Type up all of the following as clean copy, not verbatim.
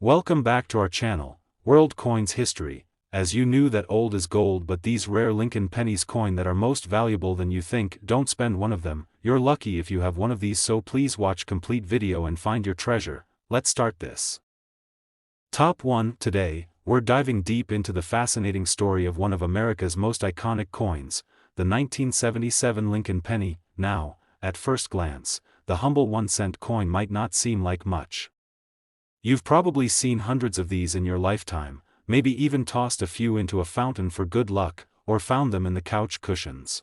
Welcome back to our channel, World Coins History. As you knew that old is gold, but these rare Lincoln pennies coin that are most valuable than you think, don't spend one of them. You're lucky if you have one of these, so please watch complete video and find your treasure. Let's start this. Top 1. Today, we're diving deep into the fascinating story of one of America's most iconic coins, the 1977 Lincoln penny. Now, at first glance, the humble 1-cent coin might not seem like much. You've probably seen hundreds of these in your lifetime, maybe even tossed a few into a fountain for good luck, or found them in the couch cushions.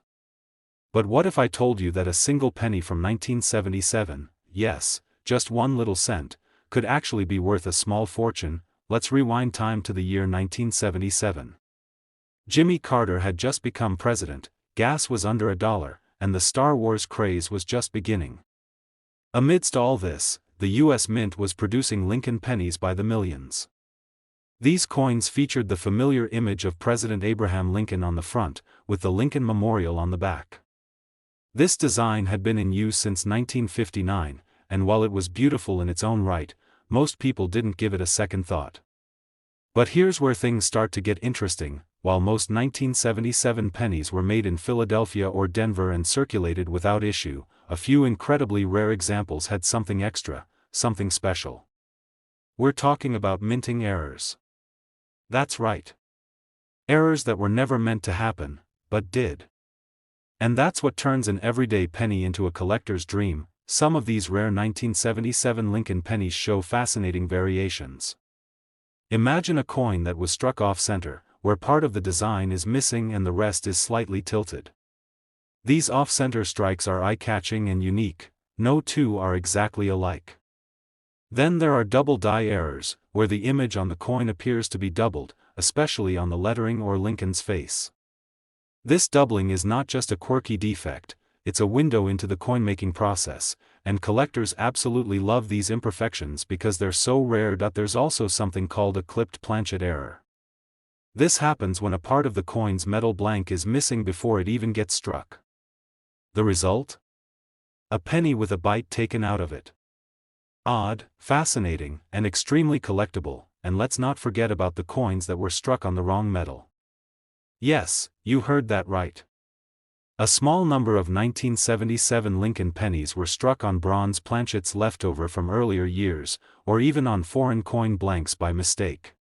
But what if I told you that a single penny from 1977, yes, just one little cent, could actually be worth a small fortune? Let's rewind time to the year 1977. Jimmy Carter had just become president, gas was under $1, and the Star Wars craze was just beginning. Amidst all this, the U.S. Mint was producing Lincoln pennies by the millions. These coins featured the familiar image of President Abraham Lincoln on the front, with the Lincoln Memorial on the back. This design had been in use since 1959, and while it was beautiful in its own right, most people didn't give it a second thought. But here's where things start to get interesting. While most 1977 pennies were made in Philadelphia or Denver and circulated without issue, a few incredibly rare examples had something extra, something special. We're talking about minting errors. That's right. Errors that were never meant to happen, but did. And that's what turns an everyday penny into a collector's dream. Some of these rare 1977 Lincoln pennies show fascinating variations. Imagine a coin that was struck off-center, where part of the design is missing and the rest is slightly tilted. These off-center strikes are eye-catching and unique. No two are exactly alike. Then there are double die errors, where the image on the coin appears to be doubled, especially on the lettering or Lincoln's face. This doubling is not just a quirky defect, it's a window into the coin-making process, and collectors absolutely love these imperfections because they're so rare. There's also something called a clipped planchet error. This happens when a part of the coin's metal blank is missing before it even gets struck. The result? A penny with a bite taken out of it. Odd, fascinating, and extremely collectible, and let's not forget about the coins that were struck on the wrong metal. Yes, you heard that right. A small number of 1977 Lincoln pennies were struck on bronze planchets left over from earlier years, or even on foreign coin blanks by mistake.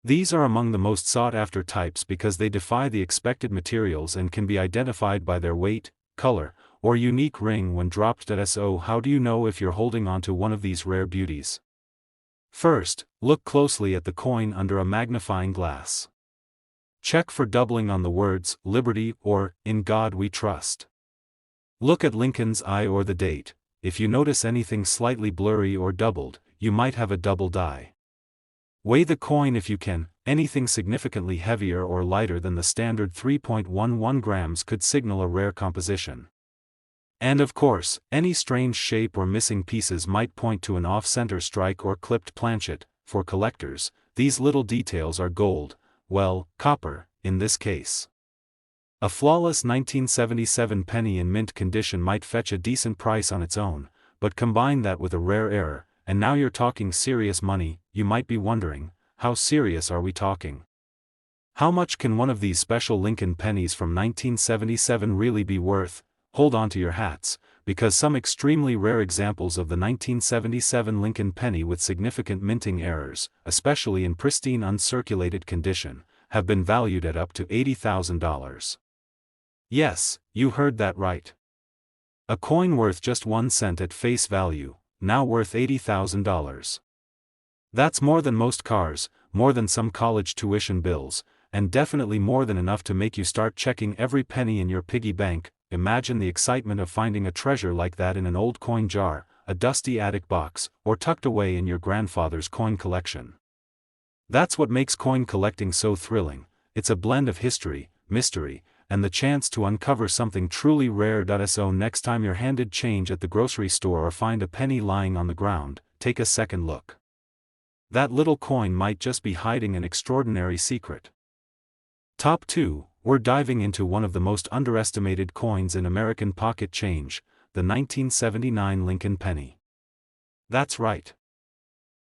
These are among the most sought-after types because they defy the expected materials and can be identified by their weight, color, or unique ring when dropped. So how do you know if you're holding onto one of these rare beauties? First, look closely at the coin under a magnifying glass. Check for doubling on the words, Liberty or, In God We Trust. Look at Lincoln's eye or the date. If you notice anything slightly blurry or doubled, you might have a double die. Weigh the coin if you can. Anything significantly heavier or lighter than the standard 3.11 grams could signal a rare composition. And of course, any strange shape or missing pieces might point to an off-center strike or clipped planchet. For collectors, these little details are gold. Well, copper, in this case. A flawless 1977 penny in mint condition might fetch a decent price on its own, but combine that with a rare error, and now you're talking serious money. You might be wondering, how serious are we talking? How much can one of these special Lincoln pennies from 1977 really be worth? Hold on to your hats, because some extremely rare examples of the 1977 Lincoln penny with significant minting errors, especially in pristine uncirculated condition, have been valued at up to $80,000. Yes, you heard that right. A coin worth just 1 cent at face value, now worth $80,000. That's more than most cars, more than some college tuition bills, and definitely more than enough to make you start checking every penny in your piggy bank. Imagine the excitement of finding a treasure like that in an old coin jar, a dusty attic box, or tucked away in your grandfather's coin collection. That's what makes coin collecting so thrilling. It's a blend of history, mystery, and the chance to uncover something truly rare. So next time you're handed change at the grocery store or find a penny lying on the ground, take a second look. That little coin might just be hiding an extraordinary secret. Top 2. We're diving into one of the most underestimated coins in American pocket change, the 1979 Lincoln penny. That's right.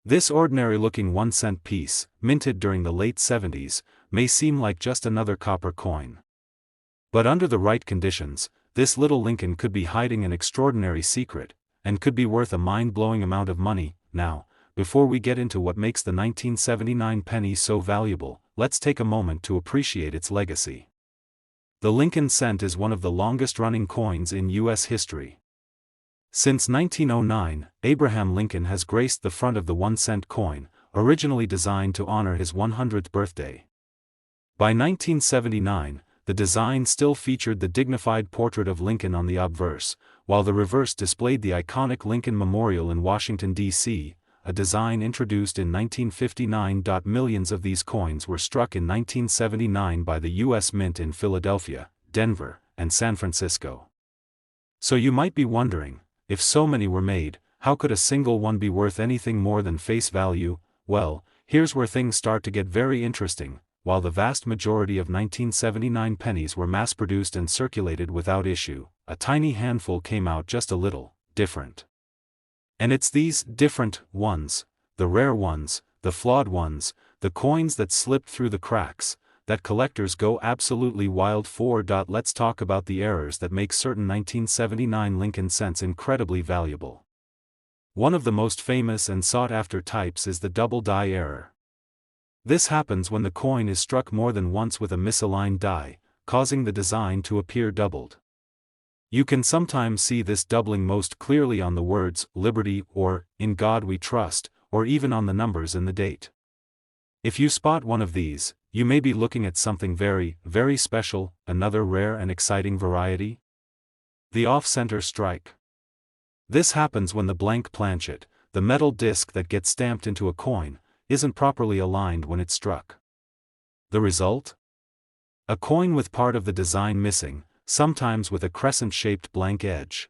This ordinary-looking 1-cent piece, minted during the late 70s, may seem like just another copper coin. But under the right conditions, this little Lincoln could be hiding an extraordinary secret, and could be worth a mind-blowing amount of money. Now, before we get into what makes the 1979 penny so valuable, let's take a moment to appreciate its legacy. The Lincoln cent is one of the longest-running coins in U.S. history. Since 1909, Abraham Lincoln has graced the front of the 1-cent coin, originally designed to honor his 100th birthday. By 1979, the design still featured the dignified portrait of Lincoln on the obverse, while the reverse displayed the iconic Lincoln Memorial in Washington, D.C., a design introduced in 1959. Millions of these coins were struck in 1979 by the U.S. Mint in Philadelphia, Denver, and San Francisco. So you might be wondering, if so many were made, how could a single one be worth anything more than face value? Well, here's where things start to get very interesting. While the vast majority of 1979 pennies were mass-produced and circulated without issue, a tiny handful came out just a little different. And it's these different ones, the rare ones, the flawed ones, the coins that slipped through the cracks, that collectors go absolutely wild for. Let's talk about the errors that make certain 1979 Lincoln cents incredibly valuable. One of the most famous and sought-after types is the double die error. This happens when the coin is struck more than once with a misaligned die, causing the design to appear doubled. You can sometimes see this doubling most clearly on the words "Liberty" or "In God We Trust," or even on the numbers in the date. If you spot one of these, you may be looking at something very, very special, another rare and exciting variety. The off-center strike. This happens when the blank planchet, the metal disc that gets stamped into a coin, isn't properly aligned when it's struck. The result? A coin with part of the design missing, sometimes with a crescent-shaped blank edge.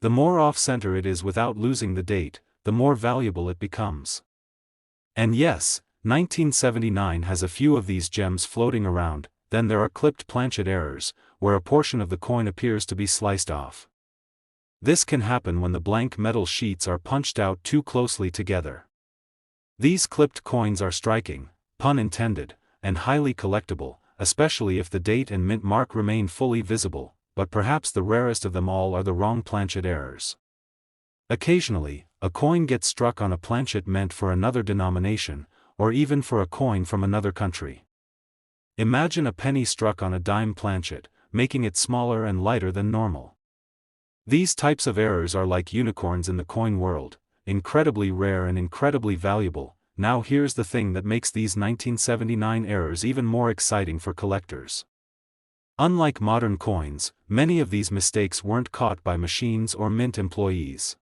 The more off-center it is without losing the date, the more valuable it becomes. And yes, 1979 has a few of these gems floating around. Then there are clipped planchet errors, where a portion of the coin appears to be sliced off. This can happen when the blank metal sheets are punched out too closely together. These clipped coins are striking, pun intended, and highly collectible, especially if the date and mint mark remain fully visible, but perhaps the rarest of them all are the wrong planchet errors. Occasionally, a coin gets struck on a planchet meant for another denomination, or even for a coin from another country. Imagine a penny struck on a dime planchet, making it smaller and lighter than normal. These types of errors are like unicorns in the coin world, incredibly rare and incredibly valuable. Now here's the thing that makes these 1979 errors even more exciting for collectors. Unlike modern coins, many of these mistakes weren't caught by machines or mint employees.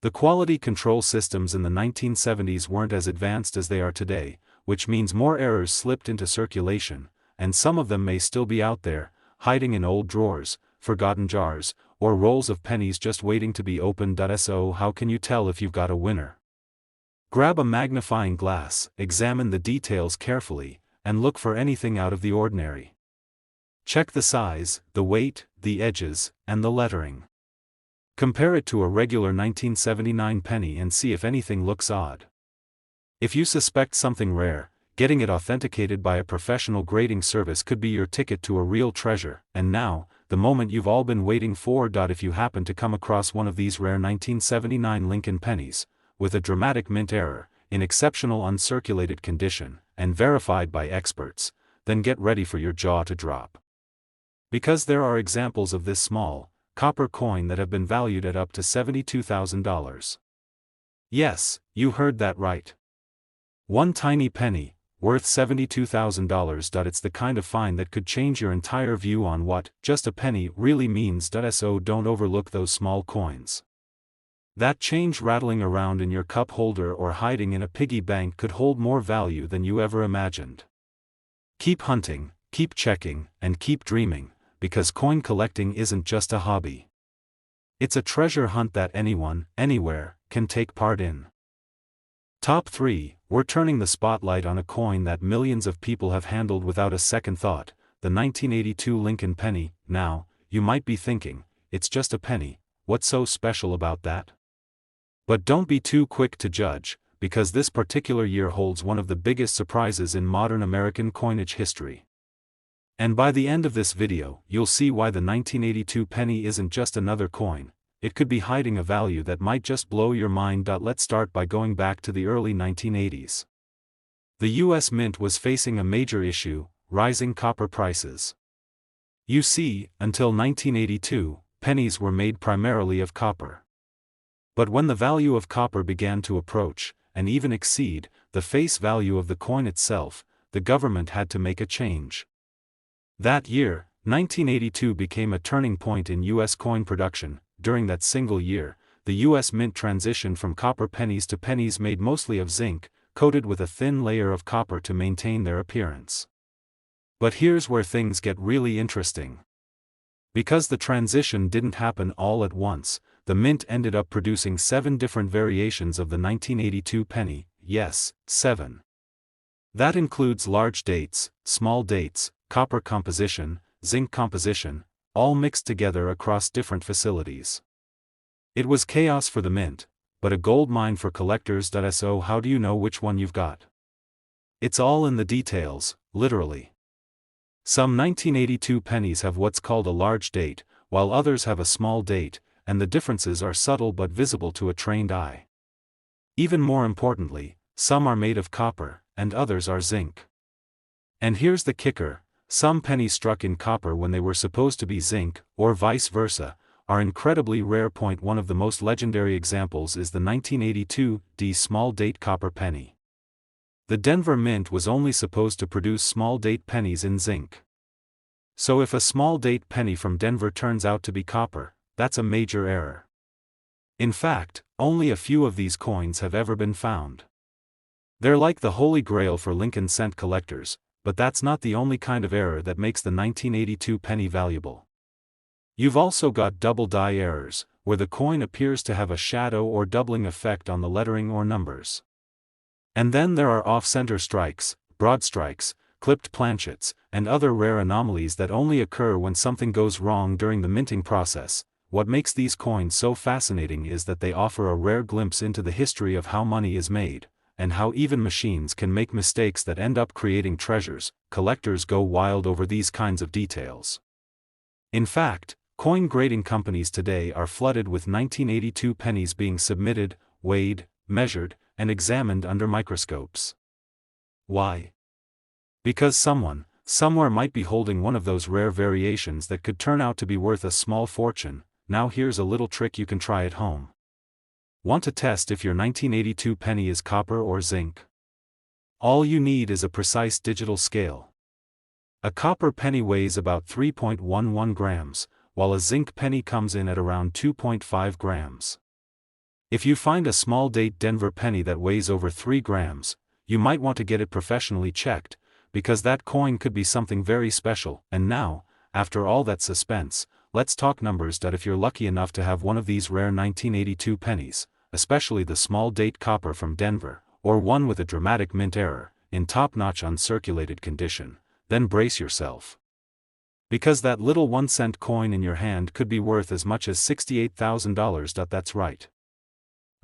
The quality control systems in the 1970s weren't as advanced as they are today, which means more errors slipped into circulation, and some of them may still be out there, hiding in old drawers, forgotten jars, or rolls of pennies just waiting to be opened. So how can you tell if you've got a winner? Grab a magnifying glass, examine the details carefully, and look for anything out of the ordinary. Check the size, the weight, the edges, and the lettering. Compare it to a regular 1979 penny and see if anything looks odd. If you suspect something rare, getting it authenticated by a professional grading service could be your ticket to a real treasure. And now, the moment you've all been waiting for. If you happen to come across one of these rare 1979 Lincoln pennies, with a dramatic mint error, in exceptional uncirculated condition, and verified by experts, then get ready for your jaw to drop. Because there are examples of this small, copper coin that have been valued at up to $72,000. Yes, you heard that right. One tiny penny, worth $72,000. It's the kind of find that could change your entire view on what just a penny really means. So don't overlook those small coins. That change rattling around in your cup holder or hiding in a piggy bank could hold more value than you ever imagined. Keep hunting, keep checking, and keep dreaming, because coin collecting isn't just a hobby. It's a treasure hunt that anyone, anywhere, can take part in. Top 3, we're turning the spotlight on a coin that millions of people have handled without a second thought, the 1982 Lincoln penny. Now, you might be thinking, it's just a penny, what's so special about that? But don't be too quick to judge, because this particular year holds one of the biggest surprises in modern American coinage history. And by the end of this video, you'll see why the 1982 penny isn't just another coin, it could be hiding a value that might just blow your mind. Let's start by going back to the early 1980s. The US Mint was facing a major issue: rising copper prices. You see, until 1982, pennies were made primarily of copper. But when the value of copper began to approach, and even exceed, the face value of the coin itself, the government had to make a change. That year, 1982 became a turning point in U.S. coin production. During that single year, the U.S. Mint transitioned from copper pennies to pennies made mostly of zinc, coated with a thin layer of copper to maintain their appearance. But here's where things get really interesting. Because the transition didn't happen all at once, the Mint ended up producing 7 different variations of the 1982 penny. Yes, 7. That includes large dates, small dates, copper composition, zinc composition, all mixed together across different facilities. It was chaos for the Mint, but a gold mine for collectors. So how do you know which one you've got? It's all in the details, literally. Some 1982 pennies have what's called a large date, while others have a small date, and the differences are subtle but visible to a trained eye. Even more importantly, some are made of copper, and others are zinc. And here's the kicker: some pennies struck in copper when they were supposed to be zinc, or vice versa, are incredibly rare. One of the most legendary examples is the 1982 D small date copper penny. The Denver Mint was only supposed to produce small date pennies in zinc. So if a small date penny from Denver turns out to be copper, that's a major error. In fact, only a few of these coins have ever been found. They're like the holy grail for Lincoln cent collectors, but that's not the only kind of error that makes the 1982 penny valuable. You've also got double die errors, where the coin appears to have a shadow or doubling effect on the lettering or numbers. And then there are off-center strikes, broad strikes, clipped planchets, and other rare anomalies that only occur when something goes wrong during the minting process. What makes these coins so fascinating is that they offer a rare glimpse into the history of how money is made, and how even machines can make mistakes that end up creating treasures. Collectors go wild over these kinds of details. In fact, coin grading companies today are flooded with 1982 pennies being submitted, weighed, measured, and examined under microscopes. Why? Because someone, somewhere might be holding one of those rare variations that could turn out to be worth a small fortune. Now here's a little trick you can try at home. Want to test if your 1982 penny is copper or zinc? All you need is a precise digital scale. A copper penny weighs about 3.11 grams, while a zinc penny comes in at around 2.5 grams. If you find a small date Denver penny that weighs over 3 grams, you might want to get it professionally checked, because that coin could be something very special. And now, after all that suspense, let's talk numbers. If you're lucky enough to have one of these rare 1982 pennies, especially the small date copper from Denver, or one with a dramatic mint error, in top-notch uncirculated condition, then brace yourself. Because that little 1-cent coin in your hand could be worth as much as $68,000. That's right.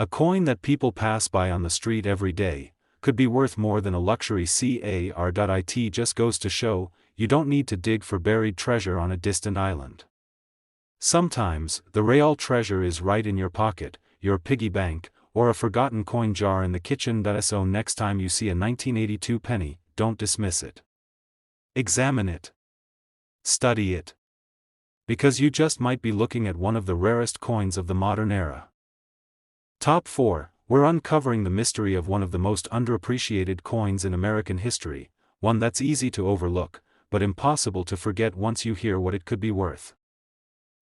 A coin that people pass by on the street every day could be worth more than a luxury car. It just goes to show, you don't need to dig for buried treasure on a distant island. Sometimes, the real treasure is right in your pocket, your piggy bank, or a forgotten coin jar in the kitchen. So next time you see a 1982 penny, don't dismiss it. Examine it. Study it. Because you just might be looking at one of the rarest coins of the modern era. Top 4, we're uncovering the mystery of one of the most underappreciated coins in American history, one that's easy to overlook, but impossible to forget once you hear what it could be worth.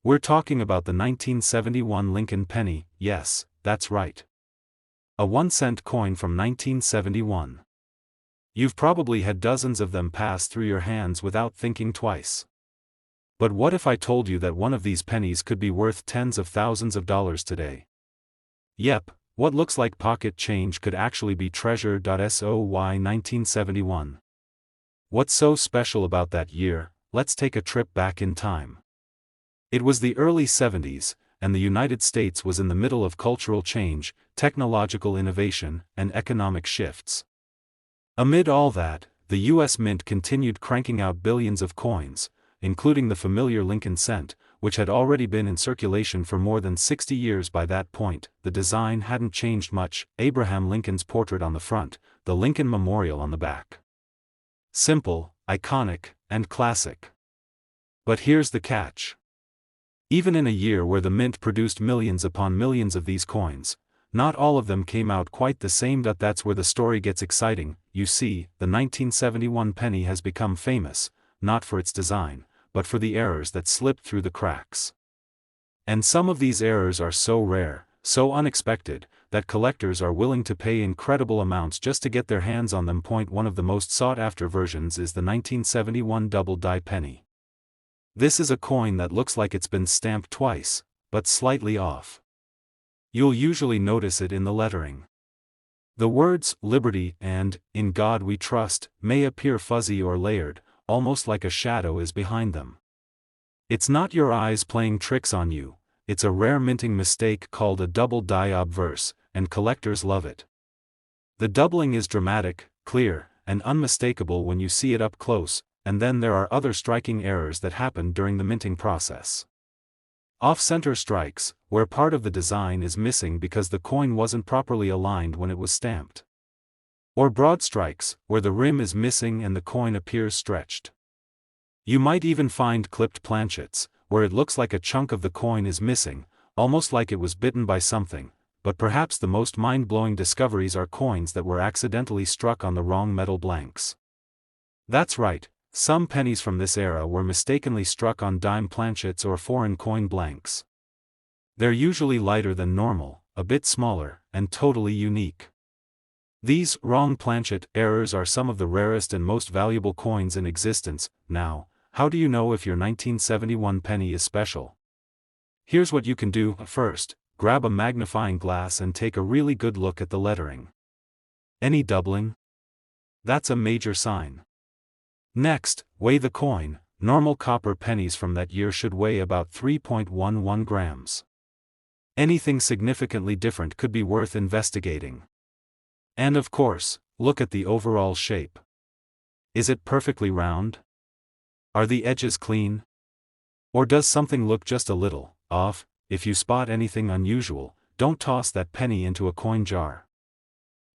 We're talking about the 1971 Lincoln penny. Yes, that's right. A 1-cent coin from 1971. You've probably had dozens of them pass through your hands without thinking twice. But what if I told you that one of these pennies could be worth tens of thousands of dollars today? Yep, what looks like pocket change could actually be treasure. So why 1971? What's so special about that year? Let's take a trip back in time. It was the early 70s, and the United States was in the middle of cultural change, technological innovation, and economic shifts. Amid all that, the U.S. Mint continued cranking out billions of coins, including the familiar Lincoln cent, which had already been in circulation for more than 60 years by that point. The design hadn't changed much: Abraham Lincoln's portrait on the front, the Lincoln Memorial on the back. Simple, iconic, and classic. But here's the catch. Even in a year where the mint produced millions upon millions of these coins, not all of them came out quite the same. That's where the story gets exciting. You see, the 1971 penny has become famous, not for its design, but for the errors that slipped through the cracks. And some of these errors are so rare, so unexpected, that collectors are willing to pay incredible amounts just to get their hands on them. One of the most sought-after versions is the 1971 double-die penny. This is a coin that looks like it's been stamped twice, but slightly off. You'll usually notice it in the lettering. The words "Liberty" and "In God We Trust" may appear fuzzy or layered, almost like a shadow is behind them. It's not your eyes playing tricks on you, it's a rare minting mistake called a double-die obverse, and collectors love it. The doubling is dramatic, clear, and unmistakable when you see it up close, and then there are other striking errors that happen during the minting process. Off-center strikes, where part of the design is missing because the coin wasn't properly aligned when it was stamped. Or broad strikes, where the rim is missing and the coin appears stretched. You might even find clipped planchets, where it looks like a chunk of the coin is missing, almost like it was bitten by something. But perhaps the most mind-blowing discoveries are coins that were accidentally struck on the wrong metal blanks. That's right, some pennies from this era were mistakenly struck on dime planchets or foreign coin blanks. They're usually lighter than normal, a bit smaller, and totally unique. These wrong planchet errors are some of the rarest and most valuable coins in existence. Now, how do you know if your 1971 penny is special? Here's what you can do. First, grab a magnifying glass and take a really good look at the lettering. Any doubling? That's a major sign. Next, weigh the coin. Normal copper pennies from that year should weigh about 3.11 grams. Anything significantly different could be worth investigating. And of course, look at the overall shape. Is it perfectly round? Are the edges clean? Or does something look just a little off? If you spot anything unusual, don't toss that penny into a coin jar.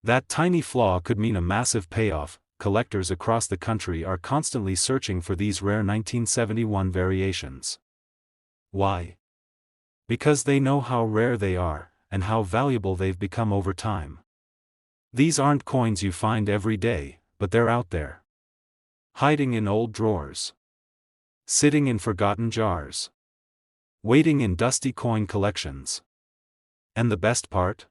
That tiny flaw could mean a massive payoff. Collectors across the country are constantly searching for these rare 1971 variations. Why? Because they know how rare they are, and how valuable they've become over time. These aren't coins you find every day, but they're out there. Hiding in old drawers. Sitting in forgotten jars. Waiting in dusty coin collections. And the best part?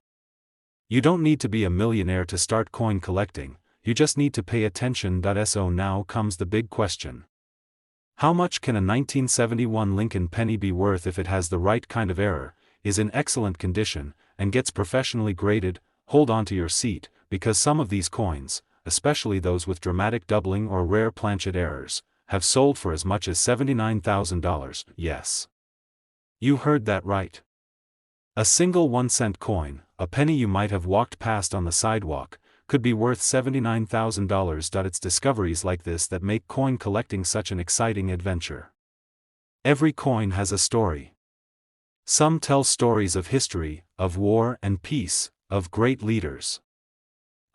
You don't need to be a millionaire to start coin collecting, you just need to pay attention. So now comes the big question. How much can a 1971 Lincoln penny be worth if it has the right kind of error, is in excellent condition, and gets professionally graded? Hold on to your seat, because some of these coins, especially those with dramatic doubling or rare planchet errors, have sold for as much as $79,000. Yes. You heard that right. A single 1-cent coin, a penny you might have walked past on the sidewalk, could be worth $79,000. It's discoveries like this that make coin collecting such an exciting adventure. Every coin has a story. Some tell stories of history, of war and peace, of great leaders.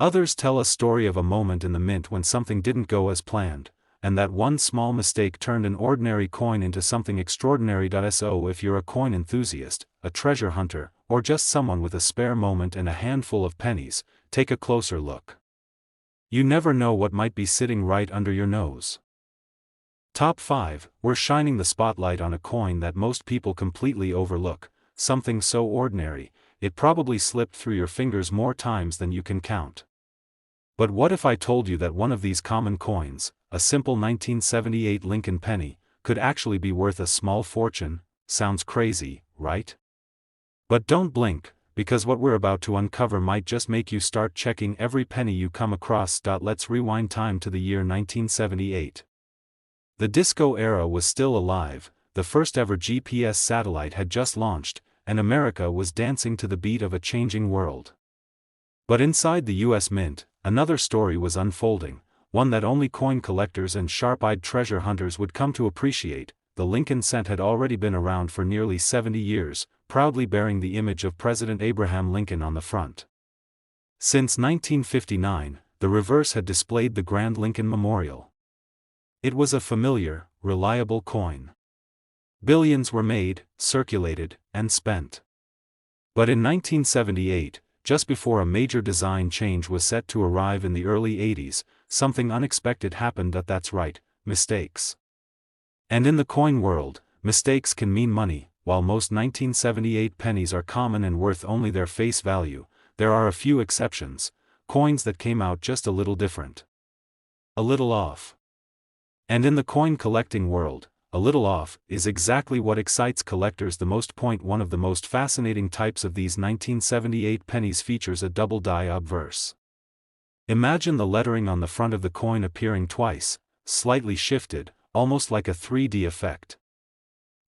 Others tell a story of a moment in the mint when something didn't go as planned, and that one small mistake turned an ordinary coin into something extraordinary. So if you're a coin enthusiast, a treasure hunter, or just someone with a spare moment and a handful of pennies, take a closer look. You never know what might be sitting right under your nose. Top 5, we're shining the spotlight on a coin that most people completely overlook, something so ordinary, it probably slipped through your fingers more times than you can count. But what if I told you that one of these common coins, a simple 1978 Lincoln penny, could actually be worth a small fortune? Sounds crazy, right? But don't blink, because what we're about to uncover might just make you start checking every penny you come across. Let's rewind time to the year 1978. The disco era was still alive, the first ever GPS satellite had just launched, and America was dancing to the beat of a changing world. But inside the US Mint, another story was unfolding, one that only coin collectors and sharp-eyed treasure hunters would come to appreciate. The Lincoln cent had already been around for nearly 70 years, proudly bearing the image of President Abraham Lincoln on the front. Since 1959, the reverse had displayed the Grand Lincoln Memorial. It was a familiar, reliable coin. Billions were made, circulated, and spent. But in 1978, just before a major design change was set to arrive in the early 80s, something unexpected happened. That's right, mistakes. And in the coin world, mistakes can mean money. While most 1978 pennies are common and worth only their face value, there are a few exceptions, coins that came out just a little different. A little off. And in the coin collecting world, a little off is exactly what excites collectors the most. One of the most fascinating types of these 1978 pennies features a double die obverse. Imagine the lettering on the front of the coin appearing twice, slightly shifted, almost like a 3D effect.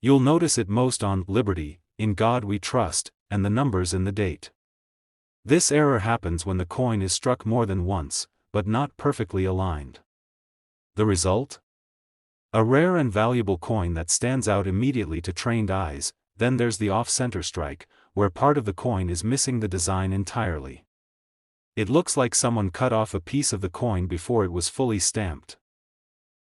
You'll notice it most on Liberty, In God We Trust, and the numbers in the date. This error happens when the coin is struck more than once, but not perfectly aligned. The result? A rare and valuable coin that stands out immediately to trained eyes. Then there's the off-center strike, where part of the coin is missing the design entirely. It looks like someone cut off a piece of the coin before it was fully stamped.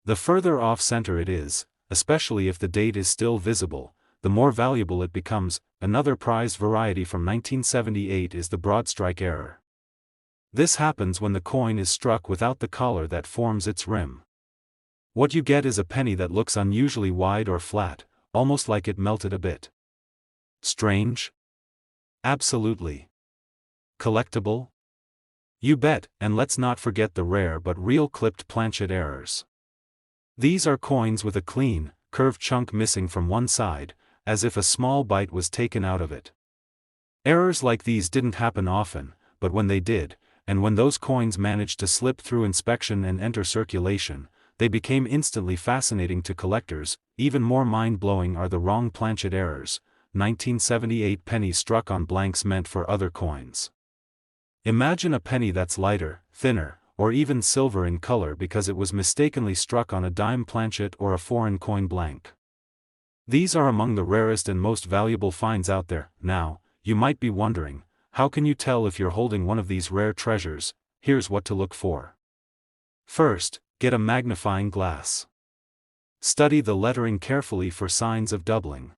The further off-center it is, especially if the date is still visible, the more valuable it becomes. Another prized variety from 1978 is the broad strike error. This happens when the coin is struck without the collar that forms its rim. What you get is a penny that looks unusually wide or flat, almost like it melted a bit. Strange? Absolutely. Collectible? You bet. And let's not forget the rare but real clipped planchet errors. These are coins with a clean, curved chunk missing from one side, as if a small bite was taken out of it. Errors like these didn't happen often, but when they did, and when those coins managed to slip through inspection and enter circulation, they became instantly fascinating to collectors. Even more mind-blowing are the wrong planchet errors. 1978 pennies struck on blanks meant for other coins. Imagine a penny that's lighter, thinner, or even silver in color because it was mistakenly struck on a dime planchet or a foreign coin blank. These are among the rarest and most valuable finds out there. Now, you might be wondering, how can you tell if you're holding one of these rare treasures? Here's what to look for. First, get a magnifying glass. Study the lettering carefully for signs of doubling.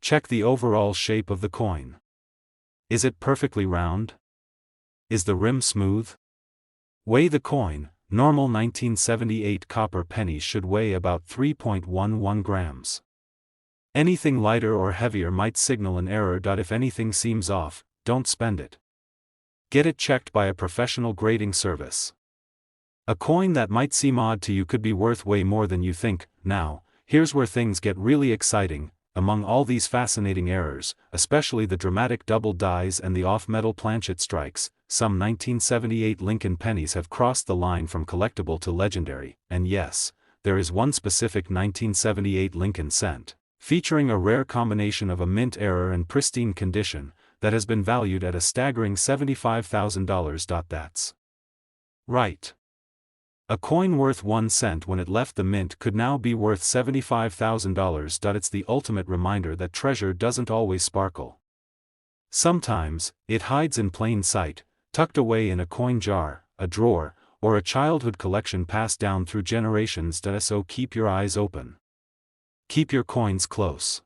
Check the overall shape of the coin. Is it perfectly round? Is the rim smooth? Weigh the coin. Normal 1978 copper pennies should weigh about 3.11 grams. Anything lighter or heavier might signal an error. If anything seems off, don't spend it. Get it checked by a professional grading service. A coin that might seem odd to you could be worth way more than you think. Now, here's where things get really exciting. Among all these fascinating errors, especially the dramatic double dies and the off-metal planchet strikes, some 1978 Lincoln pennies have crossed the line from collectible to legendary. And yes, there is one specific 1978 Lincoln cent, featuring a rare combination of a mint error and pristine condition, that has been valued at a staggering $75,000. That's right. A coin worth 1 cent when it left the mint could now be worth $75,000. It's the ultimate reminder that treasure doesn't always sparkle. Sometimes, it hides in plain sight, tucked away in a coin jar, a drawer, or a childhood collection passed down through generations. So keep your eyes open. Keep your coins close.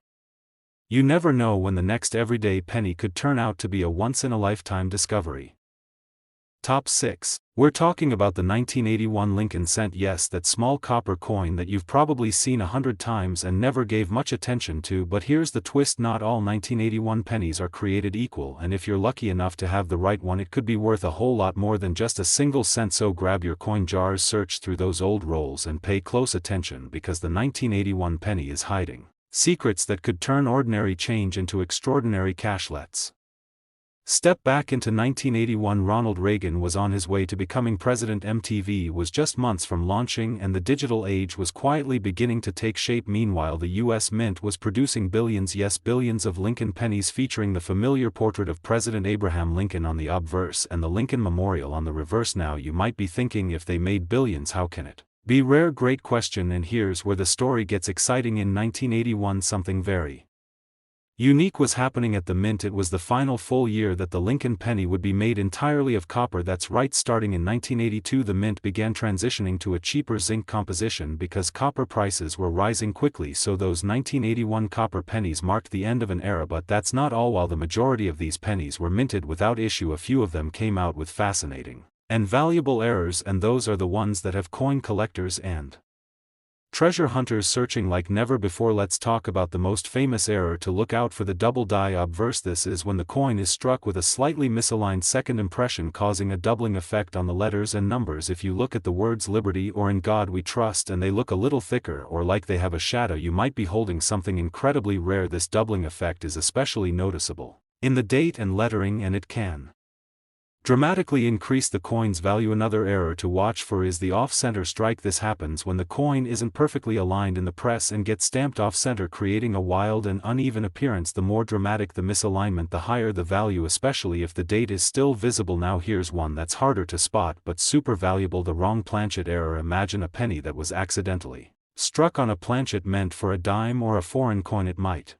You never know when the next everyday penny could turn out to be a once-in-a-lifetime discovery. Top 6. We're talking about the 1981 Lincoln cent. Yes, that small copper coin that you've probably seen 100 times and never gave much attention to. But here's the twist: not all 1981 pennies are created equal, and if you're lucky enough to have the right one, it could be worth a whole lot more than just a single cent. So grab your coin jars, search through those old rolls, and pay close attention, because the 1981 penny is hiding secrets that could turn ordinary change into extraordinary cashlets. Step back into 1981. Ronald Reagan was on his way to becoming president. MTV was just months from launching and the digital age was quietly beginning to take shape. Meanwhile, the US Mint was producing billions, yes billions, of Lincoln pennies featuring the familiar portrait of President Abraham Lincoln on the obverse and the Lincoln Memorial on the reverse. Now you might be thinking, if they made billions, how can it be rare? Great question, and here's where the story gets exciting. In 1981, something very unique was happening at the Mint. It was the final full year that the Lincoln penny would be made entirely of copper. That's right, starting in 1982 the Mint began transitioning to a cheaper zinc composition because copper prices were rising quickly. So those 1981 copper pennies marked the end of an era. But that's not all. While the majority of these pennies were minted without issue, a few of them came out with fascinating and valuable errors, and those are the ones that have coin collectors and treasure hunters searching like never before. Let's talk about the most famous error to look out for: the double die obverse. This is when the coin is struck with a slightly misaligned second impression, causing a doubling effect on the letters and numbers. If you look at the words Liberty or In God We Trust and they look a little thicker or like they have a shadow, you might be holding something incredibly rare. This doubling effect is especially noticeable in the date and lettering, and it can dramatically increase the coin's value. Another error to watch for is the off-center strike. This happens when the coin isn't perfectly aligned in the press and gets stamped off-center, creating a wild and uneven appearance. The more dramatic the misalignment, the higher the value, especially if the date is still visible. Now here's one that's harder to spot but super valuable: the wrong planchet error. Imagine a penny that was accidentally struck on a planchet meant for a dime or a foreign coin. It might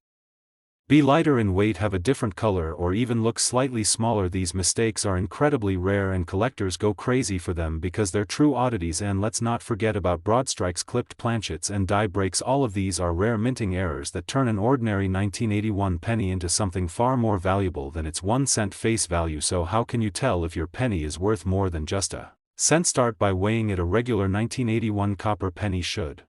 be lighter in weight, have a different color, or even look slightly smaller. These mistakes are incredibly rare and collectors go crazy for them because they're true oddities. And let's not forget about broadstrikes, clipped planchets, and die breaks. All of these are rare minting errors that turn an ordinary 1981 penny into something far more valuable than its 1 cent face value. So how can you tell if your penny is worth more than just a cent? Start by weighing it. A regular 1981 copper penny should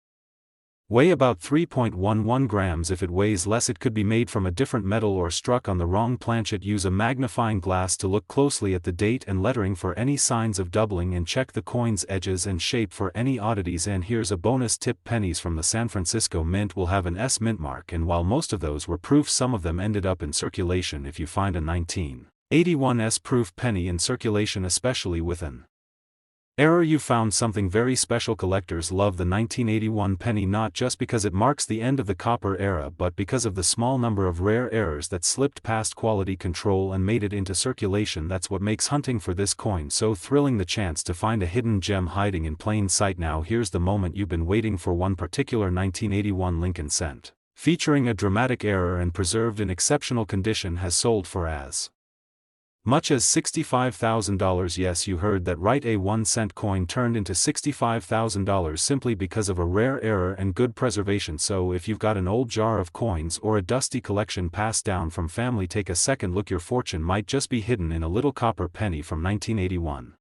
weigh about 3.11 grams. If it weighs less, it could be made from a different metal or struck on the wrong planchet. Use a magnifying glass to look closely at the date and lettering for any signs of doubling, and check the coin's edges and shape for any oddities. And here's a bonus tip: pennies from the San Francisco Mint will have an S mint mark, and while most of those were proof, some of them ended up in circulation. If you find a 1981 S-proof penny in circulation, especially with an error, you found something very special. Collectors love the 1981 penny not just because it marks the end of the copper era, but because of the small number of rare errors that slipped past quality control and made it into circulation. That's what makes hunting for this coin so thrilling: the chance to find a hidden gem hiding in plain sight. Now here's the moment you've been waiting for. One particular 1981 Lincoln cent, featuring a dramatic error and preserved in exceptional condition, has sold for as much as $65,000. Yes, you heard that right, a 1 cent coin turned into $65,000 simply because of a rare error and good preservation. So if you've got an old jar of coins or a dusty collection passed down from family, take a second look. Your fortune might just be hidden in a little copper penny from 1981.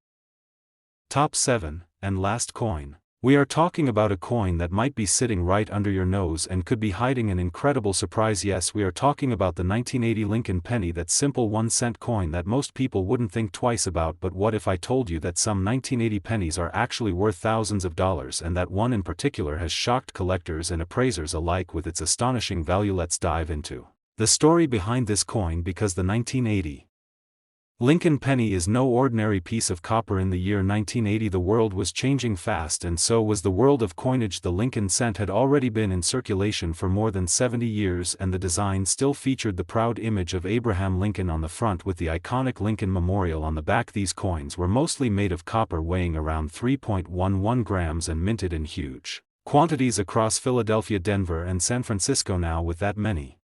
Top 7, and last coin. We are talking about a coin that might be sitting right under your nose and could be hiding an incredible surprise. Yes, we are talking about the 1980 Lincoln penny, that simple 1 cent coin that most people wouldn't think twice about. But what if I told you that some 1980 pennies are actually worth thousands of dollars, and that one in particular has shocked collectors and appraisers alike with its astonishing value? Let's dive into the story behind this coin, because the 1980 Lincoln penny is no ordinary piece of copper. In the year 1980, the world was changing fast, and so was the world of coinage. The Lincoln cent had already been in circulation for more than 70 years, and the design still featured the proud image of Abraham Lincoln on the front with the iconic Lincoln Memorial on the back. These coins were mostly made of copper, weighing around 3.11 grams and minted in huge quantities across Philadelphia, Denver, and San Francisco. Now, with that many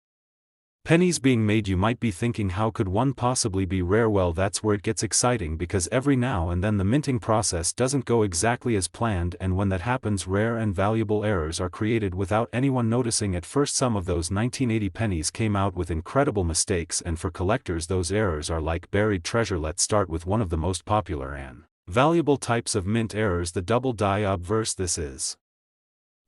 pennies being made, you might be thinking, how could one possibly be rare? Well, that's where it gets exciting, because every now and then the minting process doesn't go exactly as planned, and when that happens, rare and valuable errors are created without anyone noticing at first. Some of those 1980 pennies came out with incredible mistakes, and for collectors those errors are like buried treasure. Let's start with one of the most popular and valuable types of mint errors: the double die obverse. This is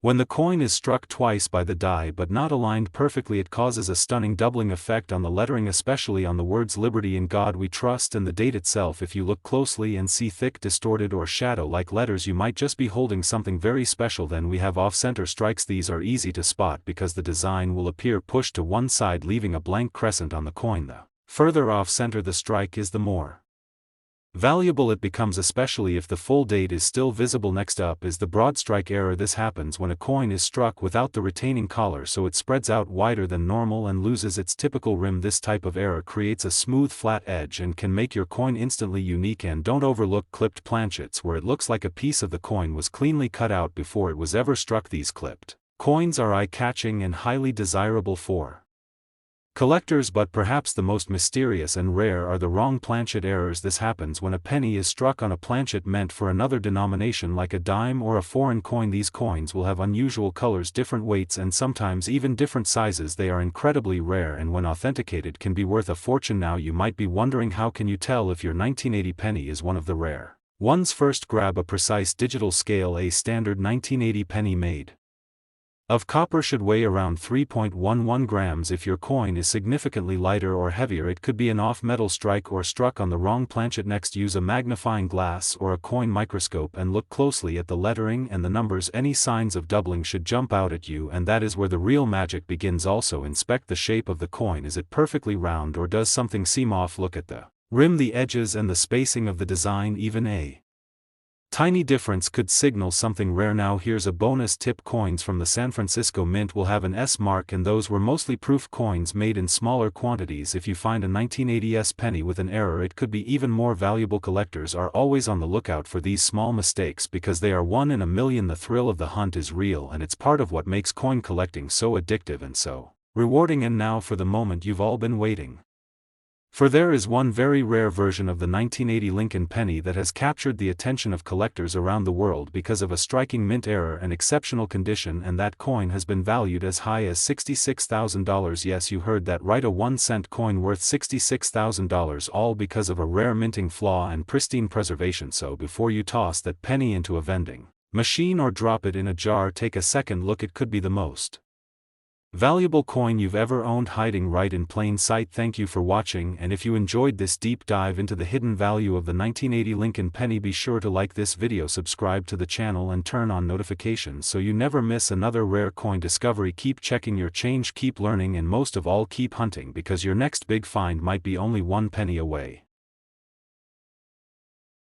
when the coin is struck twice by the die but not aligned perfectly. It causes a stunning doubling effect on the lettering, especially on the words Liberty, In God We Trust, and the date itself. If you look closely and see thick, distorted, or shadow-like letters, you might just be holding something very special. Then we have off-center strikes. These are easy to spot because the design will appear pushed to one side, leaving a blank crescent on the coin. The further off center the strike is, the more valuable it becomes, especially if the full date is still visible. Next up is the broad strike error. This happens when a coin is struck without the retaining collar, so it spreads out wider than normal and loses its typical rim. This type of error creates a smooth flat edge and can make your coin instantly unique. And don't overlook clipped planchets where it looks like a piece of the coin was cleanly cut out before it was ever struck. These clipped coins are eye-catching and highly desirable for collectors, but perhaps the most mysterious and rare are the wrong planchet errors. This happens when a penny is struck on a planchet meant for another denomination like a dime or a foreign coin. These coins will have unusual colors, different weights, and sometimes even different sizes. They are incredibly rare and when authenticated can be worth a fortune. Now you might be wondering, how can you tell if your 1980 penny is one of the rare ones? First, grab a precise digital scale. A standard 1980 penny made of copper should weigh around 3.11 grams. If your coin is significantly lighter or heavier, it could be an off-metal strike or struck on the wrong planchet. Next, use a magnifying glass or a coin microscope and look closely at the lettering and the numbers. Any signs of doubling should jump out at you, and that is where the real magic begins. Also, inspect the shape of the coin. Is it perfectly round or does something seem off? Look at the rim, the edges, and the spacing of the design. Even a tiny difference could signal something rare. Now here's a bonus tip. Coins from the San Francisco Mint will have an S mark, and those were mostly proof coins made in smaller quantities. If you find a 1980s penny with an error, it could be even more valuable. Collectors are always on the lookout for these small mistakes because they are one in a million. The thrill of the hunt is real, and it's part of what makes coin collecting so addictive and so rewarding. And now for the moment you've all been waiting for. There is one very rare version of the 1980 Lincoln penny that has captured the attention of collectors around the world because of a striking mint error and exceptional condition, and that coin has been valued as high as $66,000. Yes, you heard that right, a 1-cent coin worth $66,000, all because of a rare minting flaw and pristine preservation. So before you toss that penny into a vending machine or drop it in a jar, take a second look. It could be the most valuable coin you've ever owned, hiding right in plain sight. Thank you for watching, and if you enjoyed this deep dive into the hidden value of the 1980 Lincoln penny, be sure to like this video, subscribe to the channel, and turn on notifications so you never miss another rare coin discovery. Keep checking your change, keep learning, and most of all keep hunting, because your next big find might be only one penny away.